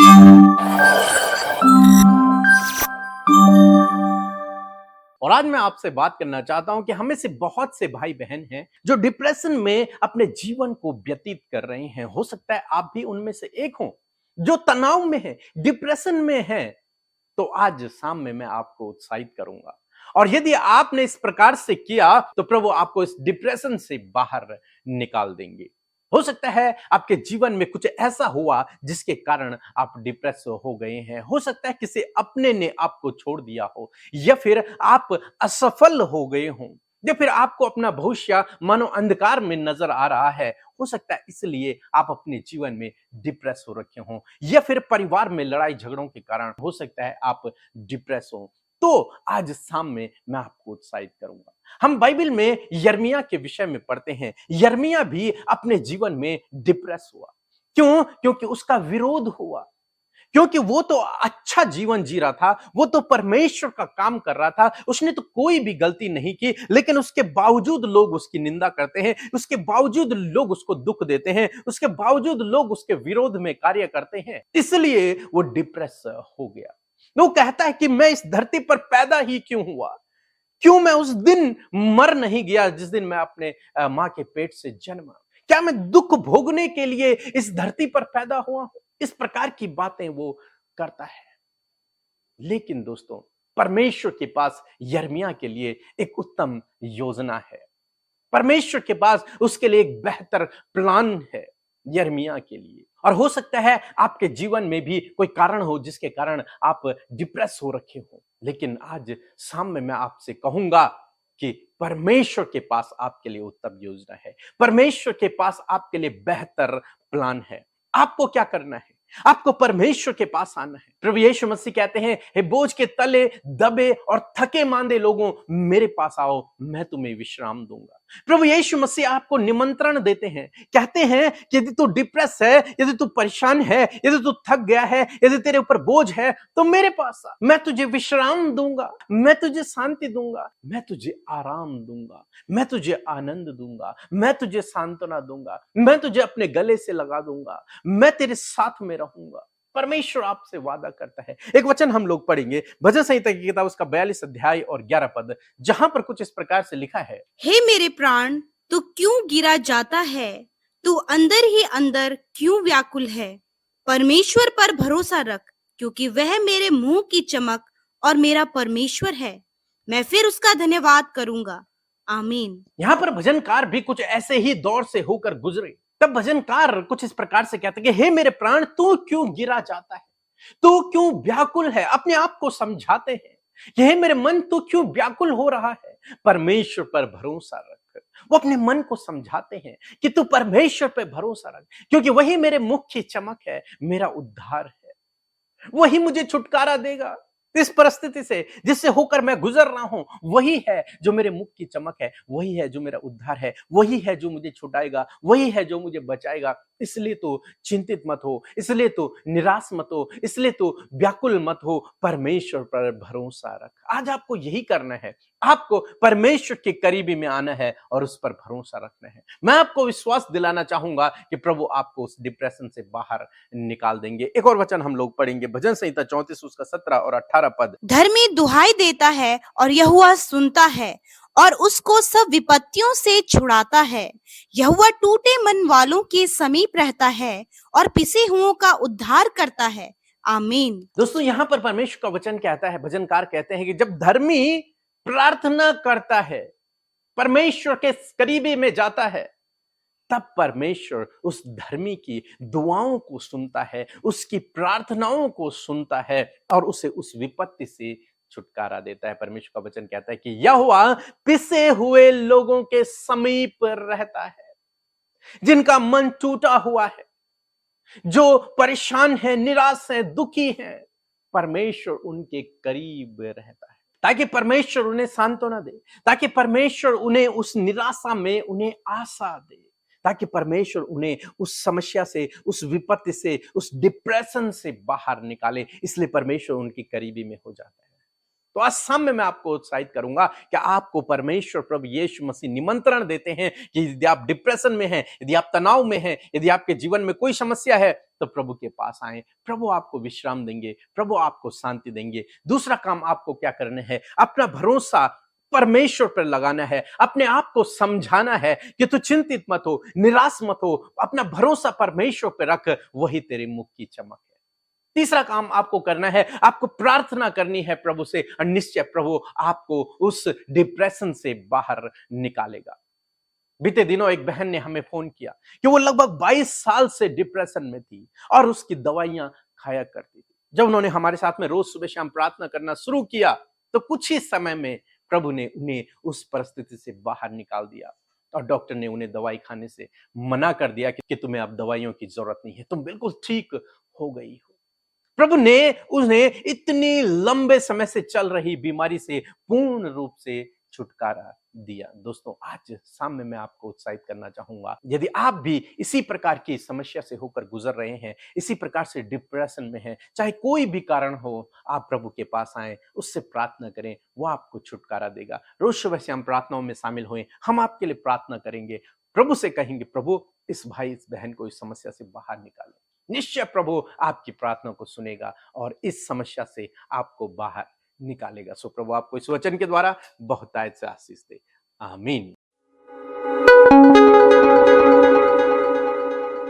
और आज मैं आपसे बात करना चाहता हूं कि हमें से बहुत से भाई बहन हैं जो डिप्रेशन में अपने जीवन को व्यतीत कर रहे हैं। हो सकता है आप भी उनमें से एक हो जो तनाव में है, डिप्रेशन में है। तो आज शाम में मैं आपको उत्साहित करूंगा, और यदि आपने इस प्रकार से किया तो प्रभु आपको इस डिप्रेशन से बाहर निकाल देंगे। हो सकता है आपके जीवन में कुछ ऐसा हुआ जिसके कारण आप डिप्रेस हो गए हैं। हो सकता है किसी अपने ने आपको छोड़ दिया हो, या फिर आप असफल हो गए हों, या फिर आपको अपना भविष्य मानो अंधकार में नजर आ रहा है। हो सकता है इसलिए आप अपने जीवन में डिप्रेस हो रखे हों, या फिर परिवार में लड़ाई झगड़ों के कारण हो सकता है आप डिप्रेस हो। तो आज शाम में मैं आपको उत्साहित करूंगा। हम बाइबल में यिर्मयाह के विषय में पढ़ते हैं। यिर्मयाह भी अपने जीवन में डिप्रेस हुआ। क्यों? क्योंकि उसका विरोध हुआ। क्योंकि वो तो अच्छा जीवन जी रहा था, वो तो परमेश्वर का काम कर रहा था, उसने तो कोई भी गलती नहीं की, लेकिन उसके बावजूद लोग उसकी निंदा करते हैं, उसके बावजूद लोग उसको दुख देते हैं, उसके बावजूद लोग उसके विरोध में कार्य करते हैं। इसलिए वो डिप्रेस हो गया। वो कहता है कि मैं इस धरती पर पैदा ही क्यों हुआ? क्यों मैं उस दिन मर नहीं गया जिस दिन मैं अपने मां के पेट से जन्मा? क्या मैं दुख भोगने के लिए इस धरती पर पैदा हुआ हूं? इस प्रकार की बातें वो करता है। लेकिन दोस्तों, परमेश्वर के पास यिर्मयाह के लिए एक उत्तम योजना है। परमेश्वर के पास उसके लिए एक बेहतर प्लान है यिर्मयाह के लिए। और हो सकता है आपके जीवन में भी कोई कारण हो जिसके कारण आप डिप्रेस हो रखे हो, लेकिन आज शाम में मैं आपसे कहूंगा कि परमेश्वर के पास आपके लिए उत्तम योजना है। परमेश्वर के पास आपके लिए बेहतर प्लान है। आपको क्या करना है? आपको परमेश्वर के पास आना है। प्रभु यीशु मसीह कहते हैं, हे बोझ के तले दबे और थके मांदे लोगों, मेरे पास आओ, मैं तुम्हें विश्राम दूंगा। प्रभु यीशु मसीह आपको निमंत्रण देते हैं, कहते हैं कि यदि तू डिप्रेस है, यदि तू परेशान है, यदि तू थक गया है, यदि तेरे ऊपर बोझ है, तो मेरे पास आ। मैं तुझे विश्राम दूंगा, मैं तुझे शांति दूंगा, मैं तुझे आराम दूंगा, मैं तुझे आनंद दूंगा, मैं तुझे सांत्वना दूंगा, मैं तुझे अपने गले से लगा दूंगा, मैं तेरे साथ में रहूंगा। परमेश्वर आपसे वादा करता है। एक वचन हम लोग पढ़ेंगे, भजन संहिता की किताब उसका 42 अध्याय और 11 पद, जहां पर कुछ इस प्रकार से लिखा है, हे मेरे प्राण, तू क्यों गिरा जाता है? तू अंदर ही अंदर क्यों व्याकुल है? परमेश्वर पर भरोसा रख, क्योंकि वह मेरे मुंह की चमक और मेरा परमेश्वर है। मैं फिर उसका धन्यवाद करूंगा। आमीन। यहां पर भजनकार भी कुछ ऐसे ही दौर से होकर गुजरे। तब भजनकार कुछ इस प्रकार से कहते हैं कि हे मेरे प्राण, तू क्यों गिरा जाता है, तू क्यों व्याकुल है। अपने आप को समझाते हैं कि हे मेरे मन, तू क्यों व्याकुल हो रहा है? परमेश्वर पर भरोसा रख। वो अपने मन को समझाते हैं कि तू परमेश्वर पर भरोसा रख, क्योंकि वही मेरे मुख की चमक है, मेरा उद्धार है। वही मुझे छुटकारा देगा इस परिस्थिति से जिससे होकर मैं गुजर रहा हूं। वही है जो मेरे मुख की चमक है, वही है जो मेरा उद्धार है, वही है जो मुझे छुटाएगा, वही है जो मुझे बचाएगा। इसलिए तो चिंतित मत हो, इसलिए तो निराश मत हो, इसलिए तो व्याकुल मत हो। परमेश्वर पर भरोसा रख। आज आपको यही करना है। आपको परमेश्वर के करीबी में आना है और उस पर भरोसा रखना है। मैं आपको विश्वास दिलाना चाहूंगा कि प्रभु आपको उस डिप्रेशन से बाहर निकाल देंगे। एक और वचन हम लोग पढ़ेंगे, भजन संहिता 34 उसका 17 और 18 पद। धर्मी दुहाई देता है और यहोवा सुनता है और उसको सब विपत्तियों से छुड़ाता है। यहोवा टूटे मन वालों के समीप रहता है और पिसे हुओं का उद्धार करता है। आमीन। दोस्तों, यहां पर परमेश्वर का वचन कहता है, भजनकार कहते हैं कि जब धर्मी प्रार्थना करता है, परमेश्वर के करीबी में जाता है, तब परमेश्वर उस धर्मी की दुआओं को सुनता है, उसकी प्रार्थनाओं को सुनता है और उसे उस विपत्ति से छुटकारा देता है। परमेश्वर का वचन कहता है कि यहोवा पिसे हुए लोगों के समीप रहता है, जिनका मन टूटा हुआ है, जो परेशान है, निराश है, दुखी है। परमेश्वर उनके करीब रहता है ताकि परमेश्वर उन्हें सांत्वना दे, ताकि परमेश्वर उन्हें उस निराशा में उन्हें आशा दे, ताकि परमेश्वर उन्हें उस समस्या से, उस विपत्ति से, उस डिप्रेशन से बाहर निकाले। इसलिए परमेश्वर उनकी करीबी में हो जाता है। तो आज शाम में मैं आपको उत्साहित करूंगा कि आपको परमेश्वर प्रभु यीशु मसीह निमंत्रण देते हैं कि यदि आप डिप्रेशन में हैं, यदि आप तनाव में हैं, यदि आपके जीवन में कोई समस्या है, तो प्रभु के पास आए। प्रभु आपको विश्राम देंगे, प्रभु आपको शांति देंगे। दूसरा काम आपको क्या करना है? अपना भरोसा परमेश्वर पर लगाना है, अपने आप को समझाना है कि तू चिंतित मत हो, निराश मत हो, अपना भरोसा परमेश्वर पर रख, वही तेरे मुख की चमक है। तीसरा काम आपको करना है, आपको प्रार्थना करनी है प्रभु से, और निश्चय प्रभु आपको उस डिप्रेशन से बाहर निकालेगा। बीते दिनों एक बहन ने हमें फोन किया कि वो लगभग 22 साल से डिप्रेशन में थी और उसकी दवाइयां खाया करती थी। जब उन्होंने हमारे साथ में रोज सुबह शाम प्रार्थना करना शुरू किया, तो कुछ ही समय में प्रभु ने उन्हें उस परिस्थिति से बाहर निकाल दिया और डॉक्टर ने उन्हें दवाई खाने से मना कर दिया कि तुम्हें अब दवाइयों की जरूरत नहीं है, तुम बिल्कुल ठीक हो गई हो। प्रभु ने उन्हें इतनी लंबे समय से चल रही बीमारी से पूर्ण रूप से छुटकारा दिया। दोस्तों, आज शाम में मैं आपको उत्साहित करना चाहूंगा, यदि आप भी इसी प्रकार की समस्या से होकर गुजर रहे हैं, इसी प्रकार से डिप्रेशन में हैं, चाहे कोई भी कारण हो, आप प्रभु के पास आए, उससे प्रार्थना करें, वो आपको छुटकारा देगा। रोज सुबह से हम प्रार्थनाओं में शामिल हुए, हम आपके लिए प्रार्थना करेंगे, प्रभु से कहेंगे, प्रभु इस भाई इस बहन को इस समस्या से बाहर निकालें। निश्चय प्रभु आपकी प्रार्थना को सुनेगा और इस समस्या से आपको बाहर निकालेगा। सो प्रभु आपको इस वचन के द्वारा बहुतायत से आशीष दे। आमीन।